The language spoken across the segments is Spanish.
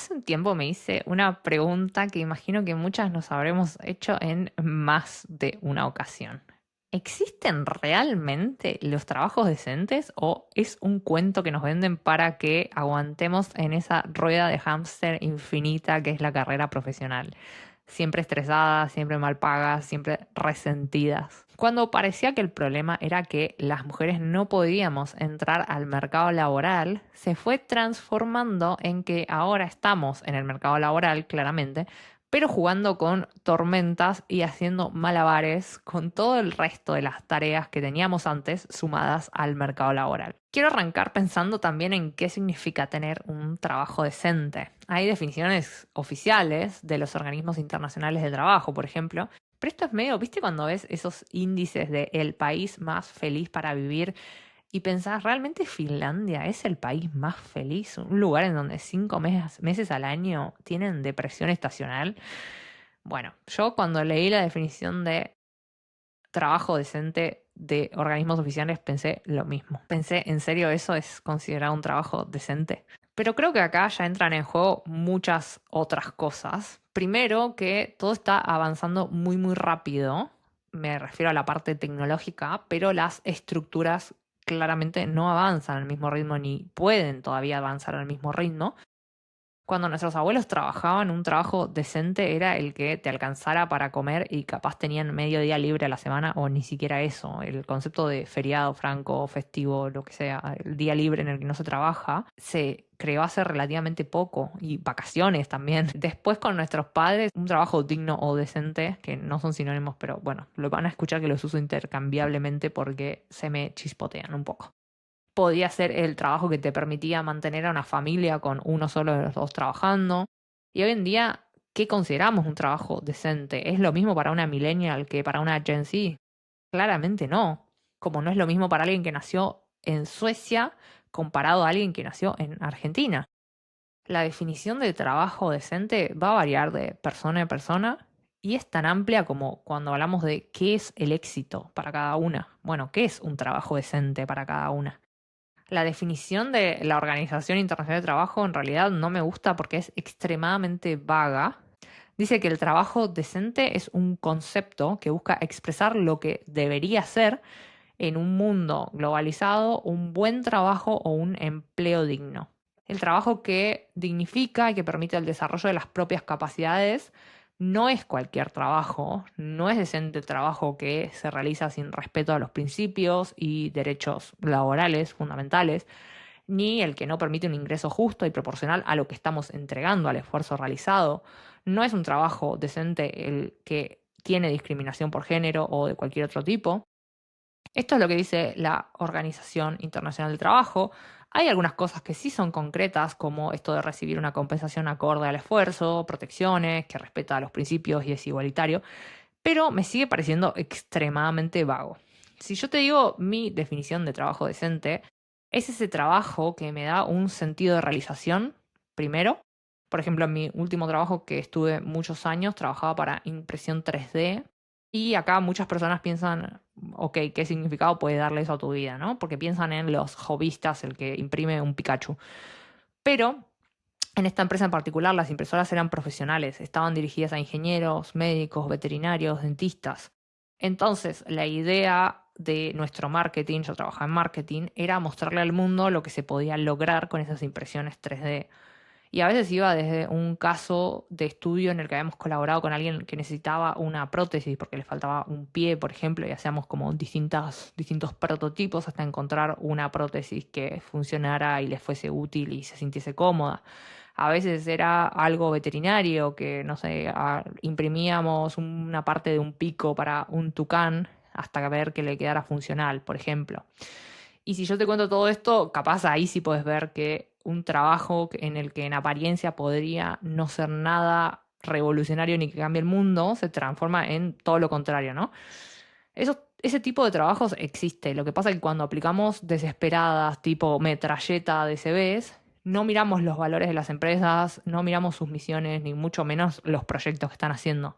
Hace un tiempo me hice una pregunta que imagino que muchas nos habremos hecho en más de una ocasión. ¿Existen realmente los trabajos decentes o es un cuento que nos venden para que aguantemos en esa rueda de hámster infinita que es la carrera profesional? Siempre estresadas, siempre mal pagas, siempre resentidas. Cuando parecía que el problema era que las mujeres no podíamos entrar al mercado laboral, se fue transformando en que ahora estamos en el mercado laboral, claramente, pero jugando con tormentas y haciendo malabares con todo el resto de las tareas que teníamos antes sumadas al mercado laboral. Quiero arrancar pensando también en qué significa tener un trabajo decente. Hay definiciones oficiales de los organismos internacionales de trabajo, por ejemplo, pero esto es medio, ¿viste cuando ves esos índices de el país más feliz para vivir y pensás, ¿realmente Finlandia es el país más feliz? Un lugar en donde 5 meses al año tienen depresión estacional. Bueno, yo cuando leí la definición de trabajo decente de organismos oficiales pensé lo mismo. Pensé, ¿en serio eso es considerado un trabajo decente? Pero creo que acá ya entran en juego muchas otras cosas. Primero, que todo está avanzando muy, muy rápido. Me refiero a la parte tecnológica, pero las estructuras claramente no avanzan al mismo ritmo ni pueden todavía avanzar al mismo ritmo. Cuando nuestros abuelos trabajaban, un trabajo decente era el que te alcanzara para comer y capaz tenían medio día libre a la semana o ni siquiera eso. El concepto de feriado, franco, festivo, lo que sea, el día libre en el que no se trabaja, se creó hace relativamente poco y vacaciones también. Después con nuestros padres, un trabajo digno o decente, que no son sinónimos, pero bueno, lo van a escuchar que los uso intercambiablemente porque se me chispotean un poco. Podía ser el trabajo que te permitía mantener a una familia con uno solo de los dos trabajando. Y hoy en día, ¿qué consideramos un trabajo decente? ¿Es lo mismo para una millennial que para una Gen Z? Claramente no. Como no es lo mismo para alguien que nació en Suecia comparado a alguien que nació en Argentina. La definición de trabajo decente va a variar de persona a persona y es tan amplia como cuando hablamos de qué es el éxito para cada una. Bueno, ¿qué es un trabajo decente para cada una? La definición de la Organización Internacional de Trabajo en realidad no me gusta porque es extremadamente vaga. Dice que el trabajo decente es un concepto que busca expresar lo que debería ser en un mundo globalizado un buen trabajo o un empleo digno. El trabajo que dignifica y que permite el desarrollo de las propias capacidades no es cualquier trabajo, no es decente el trabajo que se realiza sin respeto a los principios y derechos laborales fundamentales, ni el que no permite un ingreso justo y proporcional a lo que estamos entregando, al esfuerzo realizado. No es un trabajo decente el que tiene discriminación por género o de cualquier otro tipo. Esto es lo que dice la Organización Internacional del Trabajo. Hay algunas cosas que sí son concretas, como esto de recibir una compensación acorde al esfuerzo, protecciones, que respeta los principios y es igualitario, pero me sigue pareciendo extremadamente vago. Si yo te digo mi definición de trabajo decente, es ese trabajo que me da un sentido de realización, primero. Por ejemplo, en mi último trabajo que estuve muchos años, trabajaba para impresión 3D y acá muchas personas piensan, ok, ¿qué significado puede darle eso a tu vida, no? Porque piensan en los hobbyistas, el que imprime un Pikachu. Pero en esta empresa en particular, las impresoras eran profesionales, estaban dirigidas a ingenieros, médicos, veterinarios, dentistas. Entonces, la idea de nuestro marketing, yo trabajaba en marketing, era mostrarle al mundo lo que se podía lograr con esas impresiones 3D. Y a veces iba desde un caso de estudio en el que habíamos colaborado con alguien que necesitaba una prótesis porque le faltaba un pie, por ejemplo, y hacíamos como distintos prototipos hasta encontrar una prótesis que funcionara y le fuese útil y se sintiese cómoda. A veces era algo veterinario, que no sé, imprimíamos una parte de un pico para un tucán hasta ver que le quedara funcional, por ejemplo. Y si yo te cuento todo esto, capaz ahí sí puedes ver que un trabajo en el que en apariencia podría no ser nada revolucionario ni que cambie el mundo, se transforma en todo lo contrario, ¿no? Ese tipo de trabajos existe. Lo que pasa es que cuando aplicamos desesperadas, tipo metralleta de CVs, no miramos los valores de las empresas, no miramos sus misiones, ni mucho menos los proyectos que están haciendo.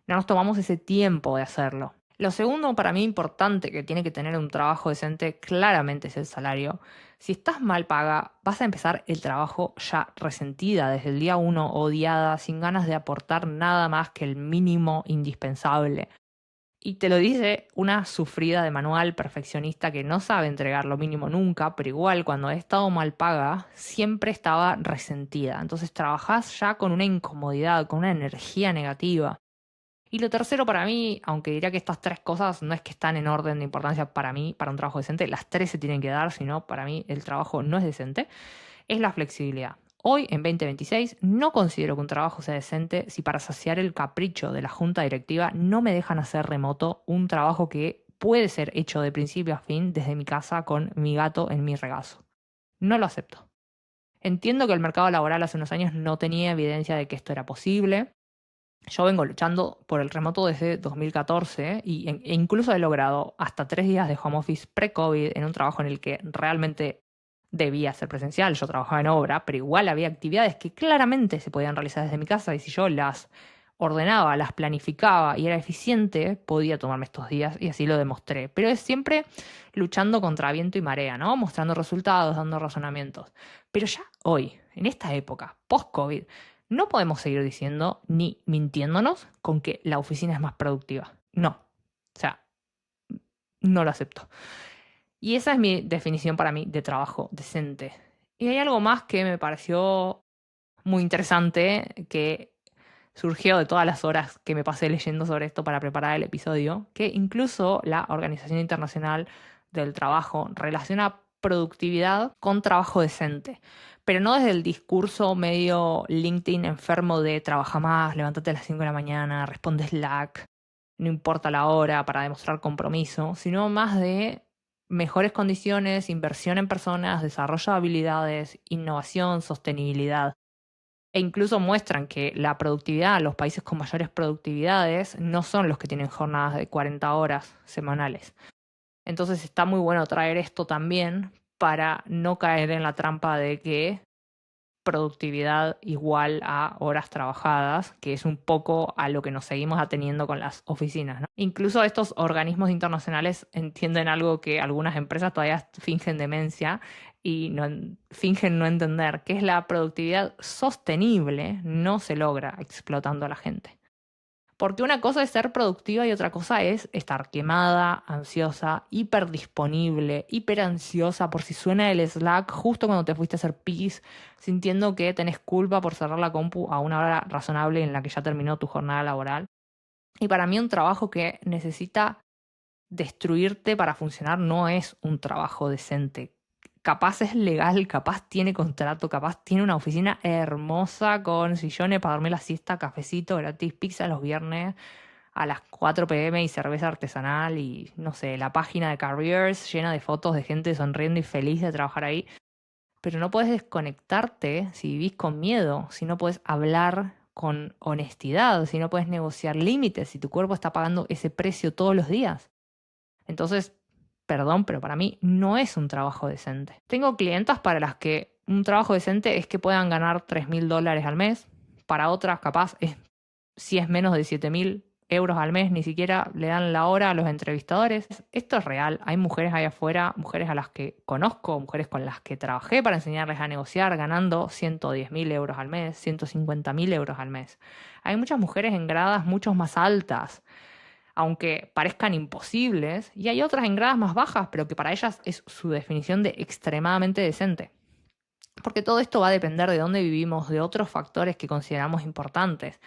No nos tomamos ese tiempo de hacerlo. Lo segundo para mí importante que tiene que tener un trabajo decente claramente es el salario. Si estás mal paga, vas a empezar el trabajo ya resentida desde el día uno, odiada, sin ganas de aportar nada más que el mínimo indispensable. Y te lo dice una sufrida de manual perfeccionista que no sabe entregar lo mínimo nunca, pero igual cuando he estado mal paga, siempre estaba resentida. Entonces trabajás ya con una incomodidad, con una energía negativa. Y lo tercero para mí, aunque diría que estas tres cosas no es que están en orden de importancia para mí, para un trabajo decente, las tres se tienen que dar, si no, para mí el trabajo no es decente, es la flexibilidad. Hoy, en 2026, no considero que un trabajo sea decente si para saciar el capricho de la junta directiva no me dejan hacer remoto un trabajo que puede ser hecho de principio a fin desde mi casa con mi gato en mi regazo. No lo acepto. Entiendo que el mercado laboral hace unos años no tenía evidencia de que esto era posible. Yo vengo luchando por el remoto desde 2014 e incluso he logrado hasta 3 días de home office pre-COVID en un trabajo en el que realmente debía ser presencial. Yo trabajaba en obra, pero igual había actividades que claramente se podían realizar desde mi casa y si yo las ordenaba, las planificaba y era eficiente, podía tomarme estos días y así lo demostré. Pero es siempre luchando contra viento y marea, ¿no? Mostrando resultados, dando razonamientos. Pero ya hoy, en esta época, post-COVID, no podemos seguir diciendo ni mintiéndonos con que la oficina es más productiva. No. O sea, no lo acepto. Y esa es mi definición para mí de trabajo decente. Y hay algo más que me pareció muy interesante, que surgió de todas las horas que me pasé leyendo sobre esto para preparar el episodio, que incluso la Organización Internacional del Trabajo relaciona productividad con trabajo decente, pero no desde el discurso medio LinkedIn enfermo de trabaja más, levántate a las 5 de la mañana, responde Slack, no importa la hora para demostrar compromiso, sino más de mejores condiciones, inversión en personas, desarrollo de habilidades, innovación, sostenibilidad. E incluso muestran que la productividad, los países con mayores productividades, no son los que tienen jornadas de 40 horas semanales. Entonces está muy bueno traer esto también para no caer en la trampa de que productividad igual a horas trabajadas, que es un poco a lo que nos seguimos ateniendo con las oficinas, ¿no? Incluso estos organismos internacionales entienden algo que algunas empresas todavía fingen demencia y no, fingen no entender, que es la productividad sostenible no se logra explotando a la gente. Porque una cosa es ser productiva y otra cosa es estar quemada, ansiosa, hiperdisponible, hiperansiosa por si suena el Slack justo cuando te fuiste a hacer pis, sintiendo que tenés culpa por cerrar la compu a una hora razonable en la que ya terminó tu jornada laboral. Y para mí un trabajo que necesita destruirte para funcionar no es un trabajo decente. Capaz es legal, capaz tiene contrato, capaz tiene una oficina hermosa con sillones para dormir la siesta, cafecito gratis, pizza los viernes a las 4 p.m. y cerveza artesanal y no sé, la página de Careers llena de fotos de gente sonriendo y feliz de trabajar ahí. Pero no puedes desconectarte si vivís con miedo, si no puedes hablar con honestidad, si no puedes negociar límites, si tu cuerpo está pagando ese precio todos los días. Entonces, perdón, pero para mí no es un trabajo decente. Tengo clientas para las que un trabajo decente es que puedan ganar $3.000 al mes. Para otras, capaz, si es menos de 7.000 euros al mes, ni siquiera le dan la hora a los entrevistadores. Esto es real. Hay mujeres ahí afuera, mujeres a las que conozco, mujeres con las que trabajé para enseñarles a negociar, ganando 110.000 euros al mes, 150.000 euros al mes. Hay muchas mujeres en gradas mucho más altas, aunque parezcan imposibles, y hay otras en gradas más bajas, pero que para ellas es su definición de extremadamente decente. Porque todo esto va a depender de dónde vivimos, de otros factores que consideramos importantes.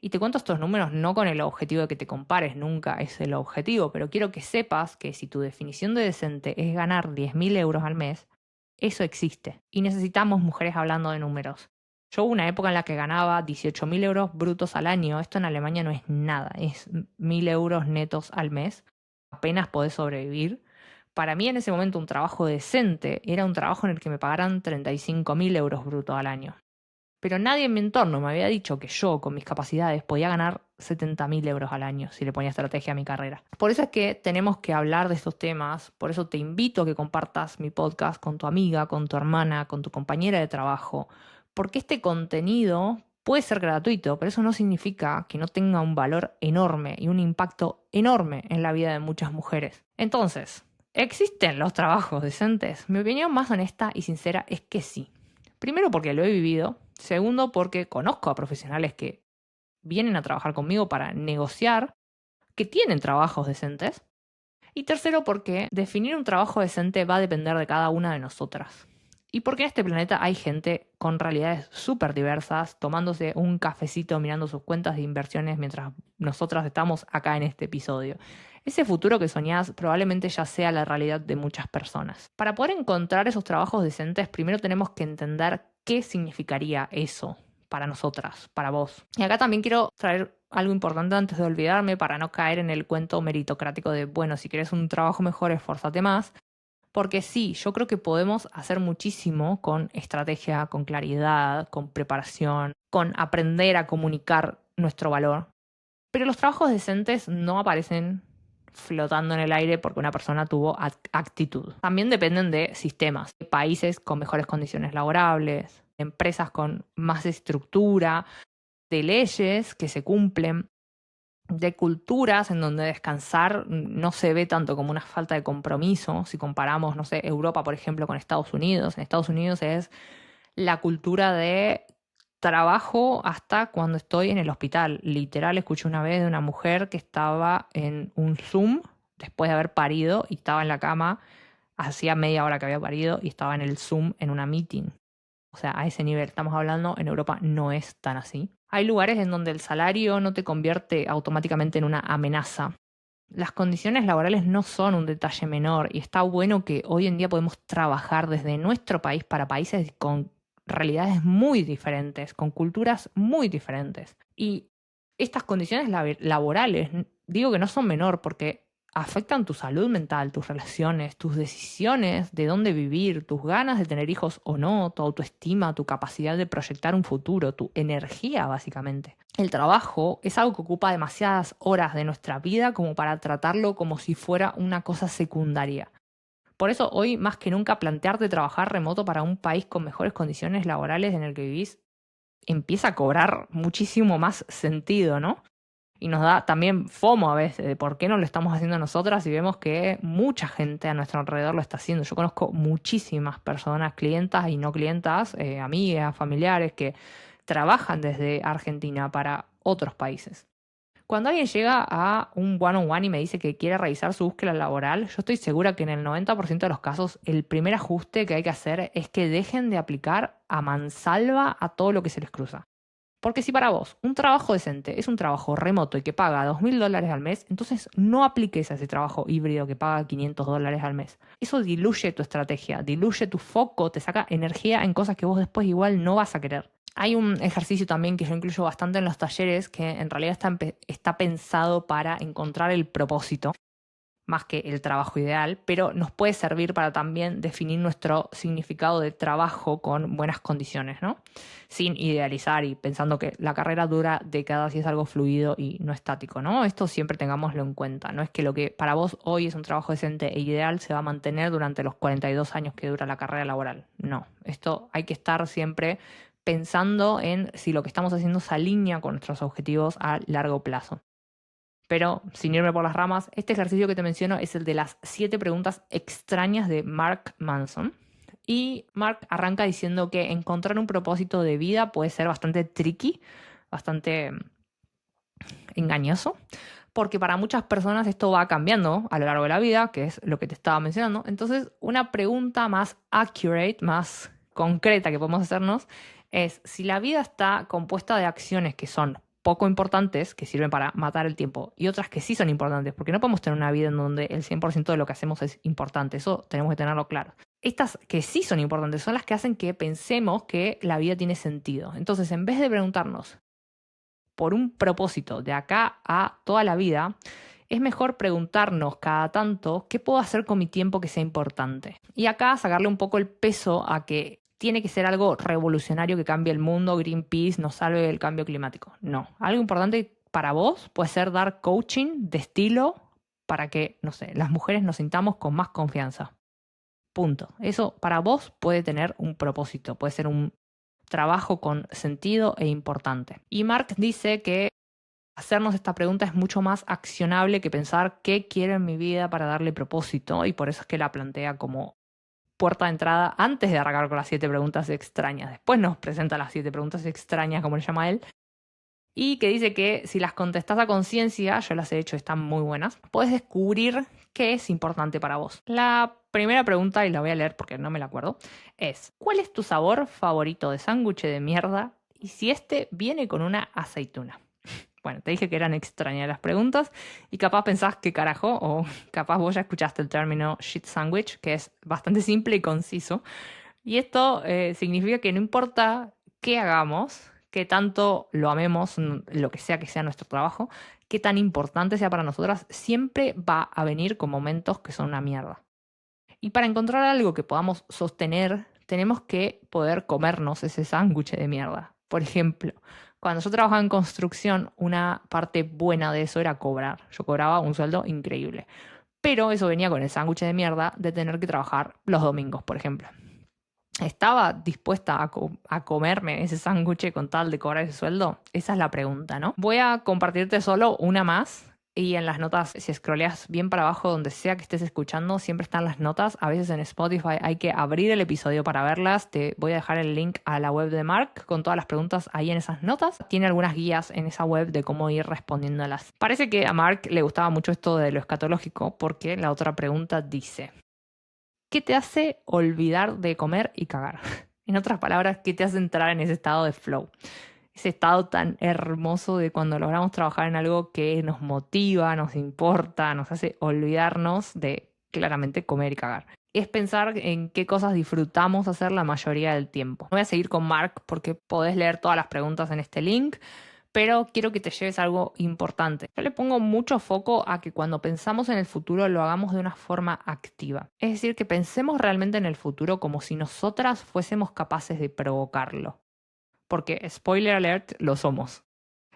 Y te cuento estos números no con el objetivo de que te compares, nunca es el objetivo, pero quiero que sepas que si tu definición de decente es ganar 10.000 euros al mes, eso existe. Y necesitamos mujeres hablando de números. Yo hubo una época en la que ganaba 18.000 euros brutos al año. Esto en Alemania no es nada, es 1.000 euros netos al mes. Apenas podés sobrevivir. Para mí en ese momento un trabajo decente era un trabajo en el que me pagaran 35.000 euros brutos al año. Pero nadie en mi entorno me había dicho que yo, con mis capacidades, podía ganar 70.000 euros al año si le ponía estrategia a mi carrera. Por eso es que tenemos que hablar de estos temas, por eso te invito a que compartas mi podcast con tu amiga, con tu hermana, con tu compañera de trabajo, porque este contenido puede ser gratuito, pero eso no significa que no tenga un valor enorme y un impacto enorme en la vida de muchas mujeres. Entonces, ¿existen los trabajos decentes? Mi opinión más honesta y sincera es que sí. Primero porque lo he vivido. Segundo porque conozco a profesionales que vienen a trabajar conmigo para negociar, que tienen trabajos decentes. Y tercero porque definir un trabajo decente va a depender de cada una de nosotras. Y porque en este planeta hay gente con realidades súper diversas, tomándose un cafecito mirando sus cuentas de inversiones mientras nosotras estamos acá en este episodio. Ese futuro que soñás probablemente ya sea la realidad de muchas personas. Para poder encontrar esos trabajos decentes, primero tenemos que entender qué significaría eso para nosotras, para vos. Y acá también quiero traer algo importante antes de olvidarme para no caer en el cuento meritocrático de, bueno, si quieres un trabajo mejor, esfuérzate más. Porque sí, yo creo que podemos hacer muchísimo con estrategia, con claridad, con preparación, con aprender a comunicar nuestro valor. Pero los trabajos decentes no aparecen flotando en el aire porque una persona tuvo actitud. También dependen de sistemas, de países con mejores condiciones laborables, empresas con más estructura, de leyes que se cumplen, de culturas en donde descansar no se ve tanto como una falta de compromiso. Si comparamos, no sé, Europa, por ejemplo, con Estados Unidos. En Estados Unidos es la cultura de trabajo hasta cuando estoy en el hospital. Literal, escuché una vez de una mujer que estaba en un Zoom después de haber parido y estaba en la cama, hacía media hora que había parido y estaba en el Zoom en una meeting. O sea, a ese nivel estamos hablando, en Europa no es tan así. Hay lugares en donde el salario no te convierte automáticamente en una amenaza. Las condiciones laborales no son un detalle menor y está bueno que hoy en día podemos trabajar desde nuestro país para países con realidades muy diferentes, con culturas muy diferentes. Y estas condiciones laborales, digo que no son menor porque afectan tu salud mental, tus relaciones, tus decisiones de dónde vivir, tus ganas de tener hijos o no, tu autoestima, tu capacidad de proyectar un futuro, tu energía básicamente. El trabajo es algo que ocupa demasiadas horas de nuestra vida como para tratarlo como si fuera una cosa secundaria. Por eso hoy más que nunca plantearte trabajar remoto para un país con mejores condiciones laborales en el que vivís empieza a cobrar muchísimo más sentido, ¿no? Y nos da también FOMO a veces de por qué no lo estamos haciendo nosotras y vemos que mucha gente a nuestro alrededor lo está haciendo. Yo conozco muchísimas personas, clientas y no clientas, amigas, familiares que trabajan desde Argentina para otros países. Cuando alguien llega a un one-on-one y me dice que quiere revisar su búsqueda laboral, yo estoy segura que en el 90% de los casos el primer ajuste que hay que hacer es que dejen de aplicar a mansalva a todo lo que se les cruza. Porque si para vos un trabajo decente es un trabajo remoto y que paga $2.000 al mes, entonces no apliques a ese trabajo híbrido que paga $500 al mes. Eso diluye tu estrategia, diluye tu foco, te saca energía en cosas que vos después igual no vas a querer. Hay un ejercicio también que yo incluyo bastante en los talleres que en realidad está pensado para encontrar el propósito más que el trabajo ideal, pero nos puede servir para también definir nuestro significado de trabajo con buenas condiciones, ¿no? Sin idealizar y pensando que la carrera dura décadas y es algo fluido y no estático, ¿no? Esto siempre tengámoslo en cuenta. No es que lo que para vos hoy es un trabajo decente e ideal se va a mantener durante los 42 años que dura la carrera laboral. No, esto hay que estar siempre pensando en si lo que estamos haciendo se alinea con nuestros objetivos a largo plazo. Pero, sin irme por las ramas, este ejercicio que te menciono es el de las 7 preguntas extrañas de Mark Manson. Y Mark arranca diciendo que encontrar un propósito de vida puede ser bastante tricky, bastante engañoso, porque para muchas personas esto va cambiando a lo largo de la vida, que es lo que te estaba mencionando. Entonces, una pregunta más accurate, más concreta que podemos hacernos es si la vida está compuesta de acciones que son poco importantes, que sirven para matar el tiempo, y otras que sí son importantes, porque no podemos tener una vida en donde el 100% de lo que hacemos es importante, eso tenemos que tenerlo claro. Estas que sí son importantes son las que hacen que pensemos que la vida tiene sentido. Entonces, en vez de preguntarnos por un propósito de acá a toda la vida, es mejor preguntarnos cada tanto qué puedo hacer con mi tiempo que sea importante. Y acá sacarle un poco el peso a que tiene que ser algo revolucionario que cambie el mundo, Greenpeace nos salve del cambio climático. No, algo importante para vos puede ser dar coaching de estilo para que, no sé, las mujeres nos sintamos con más confianza. Punto. Eso para vos puede tener un propósito, puede ser un trabajo con sentido e importante. Y Mark dice que hacernos esta pregunta es mucho más accionable que pensar qué quiero en mi vida para darle propósito, y por eso es que la plantea como puerta de entrada antes de arrancar con las 7 preguntas extrañas. Después nos presenta las 7 preguntas extrañas, como le llama él, y que dice que si las contestás a conciencia, yo las he hecho, están muy buenas, puedes descubrir qué es importante para vos. La primera pregunta, y la voy a leer porque no me la acuerdo, es: ¿cuál es tu sabor favorito de sándwich de mierda? Y si este viene con una aceituna. Bueno, te dije que eran extrañas las preguntas y capaz pensás que carajo, o capaz vos ya escuchaste el término shit sandwich, que es bastante simple y conciso. Y esto significa que no importa qué hagamos, qué tanto lo amemos, lo que sea nuestro trabajo, qué tan importante sea para nosotras, siempre va a venir con momentos que son una mierda. Y para encontrar algo que podamos sostener, tenemos que poder comernos ese sándwich de mierda. Por ejemplo, cuando yo trabajaba en construcción, una parte buena de eso era cobrar. Yo cobraba un sueldo increíble. Pero eso venía con el sándwich de mierda de tener que trabajar los domingos, por ejemplo. ¿Estaba dispuesta a comerme ese sándwich con tal de cobrar ese sueldo? Esa es la pregunta, ¿no? Voy a compartirte solo una más. Y en las notas, si scrolleas bien para abajo, donde sea que estés escuchando, siempre están las notas. A veces en Spotify hay que abrir el episodio para verlas. Te voy a dejar el link a la web de Mark con todas las preguntas ahí en esas notas. Tiene algunas guías en esa web de cómo ir respondiéndolas. Parece que a Mark le gustaba mucho esto de lo escatológico, porque la otra pregunta dice: ¿qué te hace olvidar de comer y cagar? En otras palabras, ¿qué te hace entrar en ese estado de flow? Ese estado tan hermoso de cuando logramos trabajar en algo que nos motiva, nos importa, nos hace olvidarnos de claramente comer y cagar. Es pensar en qué cosas disfrutamos hacer la mayoría del tiempo. No voy a seguir con Mark porque podés leer todas las preguntas en este link, pero quiero que te lleves algo importante. Yo le pongo mucho foco a que cuando pensamos en el futuro lo hagamos de una forma activa. Es decir, que pensemos realmente en el futuro como si nosotras fuésemos capaces de provocarlo. Porque, spoiler alert, lo somos.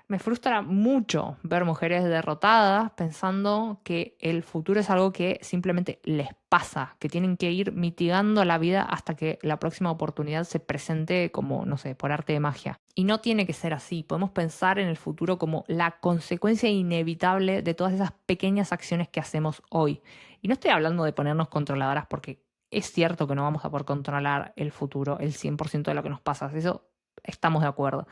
Me frustra mucho ver mujeres derrotadas pensando que el futuro es algo que simplemente les pasa, que tienen que ir mitigando la vida hasta que la próxima oportunidad se presente como, no sé, por arte de magia. Y no tiene que ser así. Podemos pensar en el futuro como la consecuencia inevitable de todas esas pequeñas acciones que hacemos hoy. Y no estoy hablando de ponernos controladoras porque es cierto que no vamos a poder controlar el futuro, el 100% de lo que nos pasa. Eso estamos de acuerdo.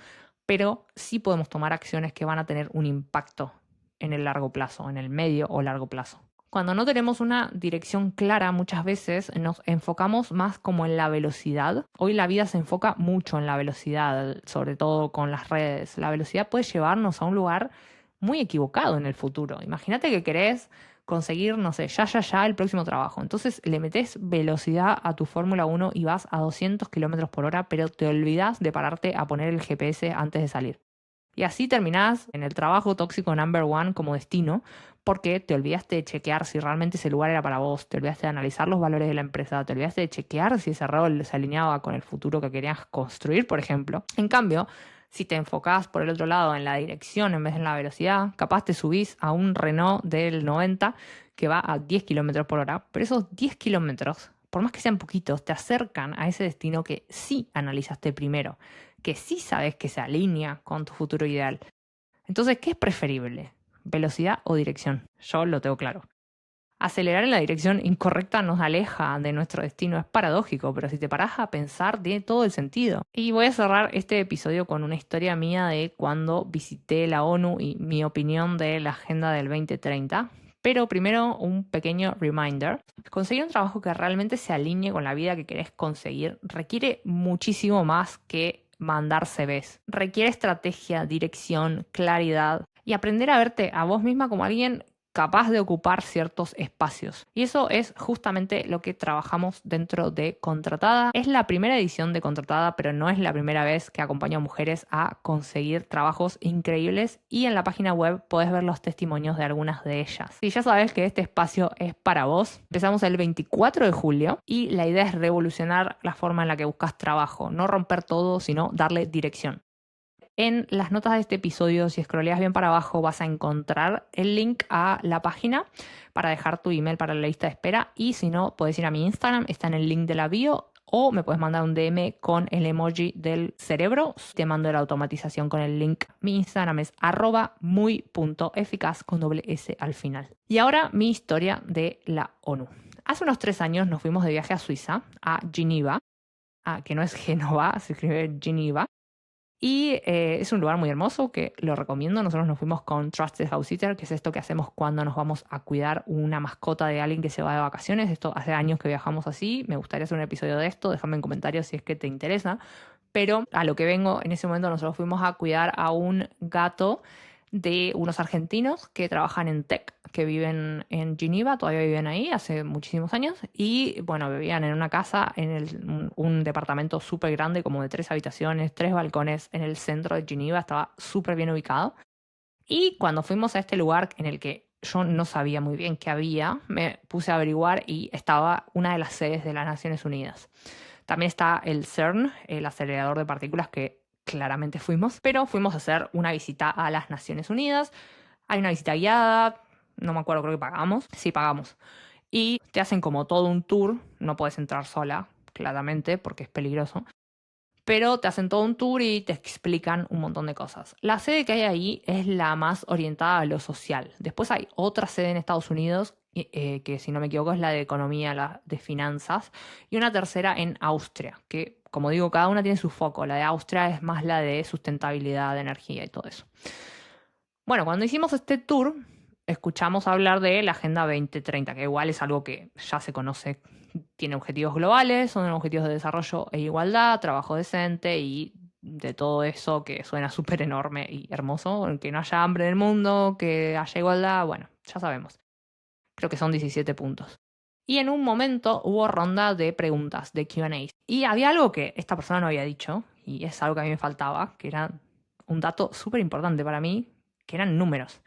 Pero sí podemos tomar acciones que van a tener un impacto en el largo plazo, en el medio o largo plazo. Cuando no tenemos una dirección clara, muchas veces nos enfocamos más como en la velocidad. Hoy la vida se enfoca mucho en la velocidad, sobre todo con las redes. La velocidad puede llevarnos a un lugar muy equivocado en el futuro. Imagínate que querés conseguir, no sé, ya el próximo trabajo. Entonces le metes velocidad a tu Fórmula 1 y vas a 200 kilómetros por hora, pero te olvidas de pararte a poner el GPS antes de salir. Y así terminás en el trabajo tóxico number one como destino, porque te olvidaste de chequear si realmente ese lugar era para vos, te olvidaste de analizar los valores de la empresa, te olvidaste de chequear si ese rol se alineaba con el futuro que querías construir, por ejemplo. En cambio, si te enfocás por el otro lado en la dirección en vez de en la velocidad, capaz te subís a un Renault del 90 que va a 10 kilómetros por hora, pero esos 10 kilómetros, por más que sean poquitos, te acercan a ese destino que sí analizaste primero, que sí sabes que se alinea con tu futuro ideal. Entonces, ¿qué es preferible? ¿Velocidad o dirección? Yo lo tengo claro. Acelerar en la dirección incorrecta nos aleja de nuestro destino. Es paradójico, pero si te paras a pensar, tiene todo el sentido. Y voy a cerrar este episodio con una historia mía de cuando visité la ONU y mi opinión de la Agenda del 2030. Pero primero un pequeño reminder. Conseguir un trabajo que realmente se alinee con la vida que querés conseguir requiere muchísimo más que mandar CVs. Requiere estrategia, dirección, claridad y aprender a verte a vos misma como alguien capaz de ocupar ciertos espacios. Y eso es justamente lo que trabajamos dentro de Contratada. Es la primera edición de Contratada, pero no es la primera vez que acompaño a mujeres a conseguir trabajos increíbles, y en la página web podés ver los testimonios de algunas de ellas. Si ya sabes que este espacio es para vos, empezamos el 24 de julio y la idea es revolucionar la forma en la que buscas trabajo, no romper todo, sino darle dirección. En las notas de este episodio, si scrolleas bien para abajo, vas a encontrar el link a la página para dejar tu email para la lista de espera. Y si no, puedes ir a mi Instagram, está en el link de la bio, o me puedes mandar un DM con el emoji del cerebro. Te mando la automatización con el link. Mi Instagram es @muy.eficaz con doble S al final. Y ahora mi historia de la ONU. Hace unos 3 años nos fuimos de viaje a Suiza, a Geneva, que no es Génova, se escribe Geneva. Y es un lugar muy hermoso que lo recomiendo. Nosotros nos fuimos con Trusted House Sitter, que es esto que hacemos cuando nos vamos a cuidar una mascota de alguien que se va de vacaciones. Esto hace años que viajamos así. Me gustaría hacer un episodio de esto. Déjame en comentarios si es que te interesa. Pero a lo que vengo, en ese momento nosotros fuimos a cuidar a un gato de unos argentinos que trabajan en tech, que viven en Geneva, todavía viven ahí hace muchísimos años, y bueno, vivían en una casa, un departamento súper grande, como de 3 habitaciones, 3 balcones, en el centro de Geneva, estaba súper bien ubicado. Y cuando fuimos a este lugar en el que yo no sabía muy bien qué había, me puse a averiguar y estaba una de las sedes de las Naciones Unidas. También está el CERN, el acelerador de partículas, que claramente fuimos, pero fuimos a hacer una visita a las Naciones Unidas. Hay una visita guiada, no me acuerdo, creo que pagamos. Sí, pagamos. Y te hacen como todo un tour, no puedes entrar sola, claramente, porque es peligroso. Pero te hacen todo un tour y te explican un montón de cosas. La sede que hay ahí es la más orientada a lo social. Después hay otra sede en Estados Unidos, que si no me equivoco es la de economía, la de finanzas, y una tercera en Austria, que como digo, cada una tiene su foco. La de Austria es más la de sustentabilidad, de energía y todo eso. Bueno, cuando hicimos este tour, escuchamos hablar de la Agenda 2030, que igual es algo que ya se conoce. Tiene objetivos globales, son objetivos de desarrollo e igualdad, trabajo decente y de todo eso que suena súper enorme y hermoso, que no haya hambre en el mundo, que haya igualdad, bueno, ya sabemos. Creo que son 17 puntos. Y en un momento hubo ronda de preguntas, de Q&A. Y había algo que esta persona no había dicho, y es algo que a mí me faltaba, que era un dato súper importante para mí, que eran números.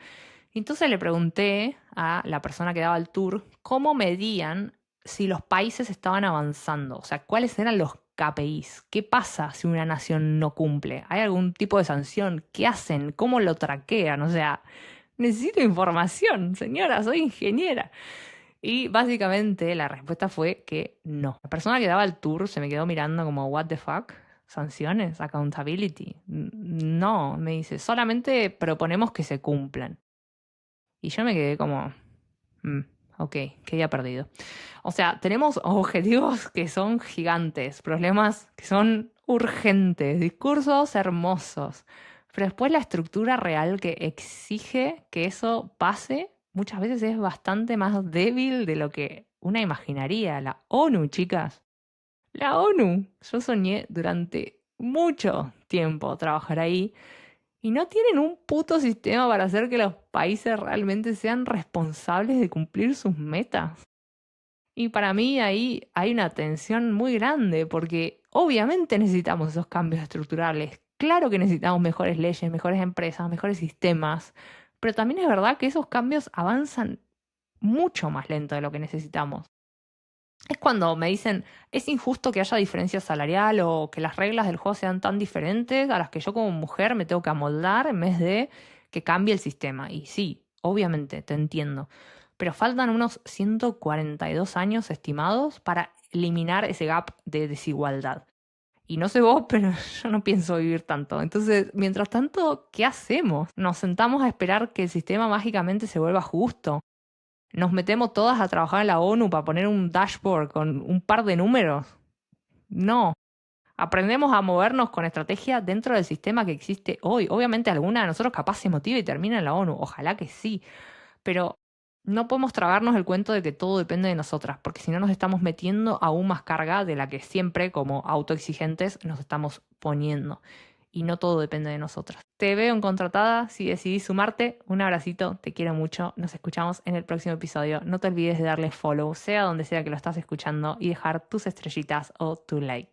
Entonces le pregunté a la persona que daba el tour cómo medían si los países estaban avanzando, o sea, cuáles eran los KPIs, qué pasa si una nación no cumple, hay algún tipo de sanción, qué hacen, cómo lo traquean, o sea, necesito información, señora, soy ingeniera. Y básicamente la respuesta fue que no. La persona que daba el tour se me quedó mirando como, what the fuck, sanciones, accountability. No, me dice, solamente proponemos que se cumplan. Y yo me quedé como, "Mm, ok, que ya perdido". O sea, tenemos objetivos que son gigantes, problemas que son urgentes, discursos hermosos. Pero después la estructura real que exige que eso pase muchas veces es bastante más débil de lo que una imaginaría. La ONU, chicas. La ONU. Yo soñé durante mucho tiempo trabajar ahí y no tienen un puto sistema para hacer que los países realmente sean responsables de cumplir sus metas. Y para mí ahí hay una tensión muy grande porque obviamente necesitamos esos cambios estructurales. Claro que necesitamos mejores leyes, mejores empresas, mejores sistemas. Pero también es verdad que esos cambios avanzan mucho más lento de lo que necesitamos. Es cuando me dicen, es injusto que haya diferencia salarial o que las reglas del juego sean tan diferentes a las que yo como mujer me tengo que amoldar en vez de que cambie el sistema. Y sí, obviamente, te entiendo. Pero faltan unos 142 años estimados para eliminar ese gap de desigualdad. Y no sé vos, pero yo no pienso vivir tanto. Entonces, mientras tanto, ¿qué hacemos? ¿Nos sentamos a esperar que el sistema mágicamente se vuelva justo? ¿Nos metemos todas a trabajar en la ONU para poner un dashboard con un par de números? No. Aprendemos a movernos con estrategia dentro del sistema que existe hoy. Obviamente alguna de nosotros capaz se motive y termina en la ONU. Ojalá que sí. Pero no podemos tragarnos el cuento de que todo depende de nosotras, porque si no nos estamos metiendo aún más carga de la que siempre, como autoexigentes, nos estamos poniendo. Y no todo depende de nosotras. Te veo en contratada si decidís sumarte. Un abracito, te quiero mucho. Nos escuchamos en el próximo episodio. No te olvides de darle follow, sea donde sea que lo estás escuchando, y dejar tus estrellitas o tu like.